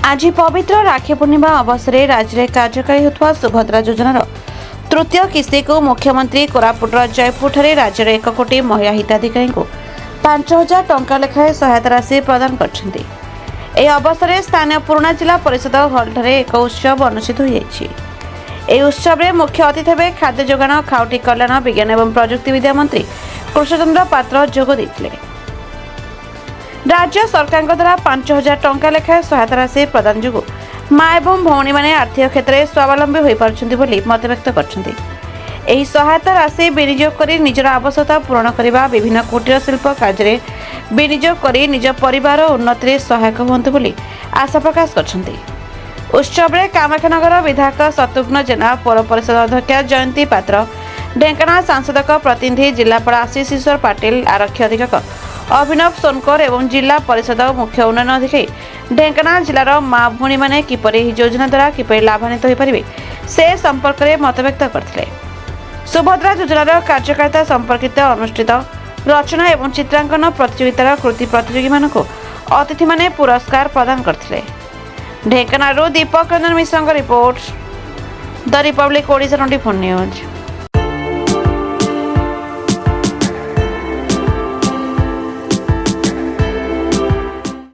आज पवित्र राखी पूर्णिमा अवसर में राज्य में कार्यकारी होता सुभद्रा योजनार तृतीय किस्ती को मुख्यमंत्री कोरापुटर जयपुर ठारे राज्यर 1 कोटी महिला हिताधिकारी को 5,000 टंका लेखाएं सहायता राशि प्रदान करछन्ती। एही अवसर में स्थानीय पुराना जिला परिषद हॉल ठारे एक उत्सव अनुष्ठित होइछि। एही उत्सव में मुख्य अतिथि भाବେ खाद्य जोगाण खाउटी कल्याण विज्ञान एवं प्रजुक्ति विद्या मंत्री कृष्णचंद्र पात्र जोग देथिले। राज्य सरकार द्वारा 5,000 टंका लेखाएं सहायता राशि प्रदान जो माँ एवं भौणी मैंने आर्थिक क्षेत्र में स्वावलंबी हो पार्छन्ति बोली मत व्यक्त करछन्ति। एही सहायता राशि विनियोग करी निजर आवश्यकता पूरण करने विभिन्न कुटीर शिल्प कार्य विनियोग करी निज परिवार उन्नति में सहायक हुअन्तु बोली आशा प्रकाश करछन्ति। उत्सव में कामाख्यानगर विधायक शत्रुघ्न जेना पौर परिषद अध्यक्षा जयंती पात्र ढेंकानाल सांसद प्रतिनिधि जिलापाल आशीष ईश्वर पाटिल आरक्षी अधीक्षक अभिनव सोनकर एवं जिला परिषद मुख्य उन्नयन अधिकारी ढेंकानाल जिलार माँ भौणी मैंने किपरि योजना द्वारा किपरि लाभान्वित हो पारे से संपर्क में मत व्यक्त करते। सुभद्रा योजनार कार्यकारिता संपर्कित अनुष्ठित रचना एवं चित्रांकन प्रतियोगितार कृति प्रतियोगी मानक अतिथि माने पुरस्कार प्रदान करते। Dhenkanal Deepak Ranjan Mishra report the Republic Odisha 24 news.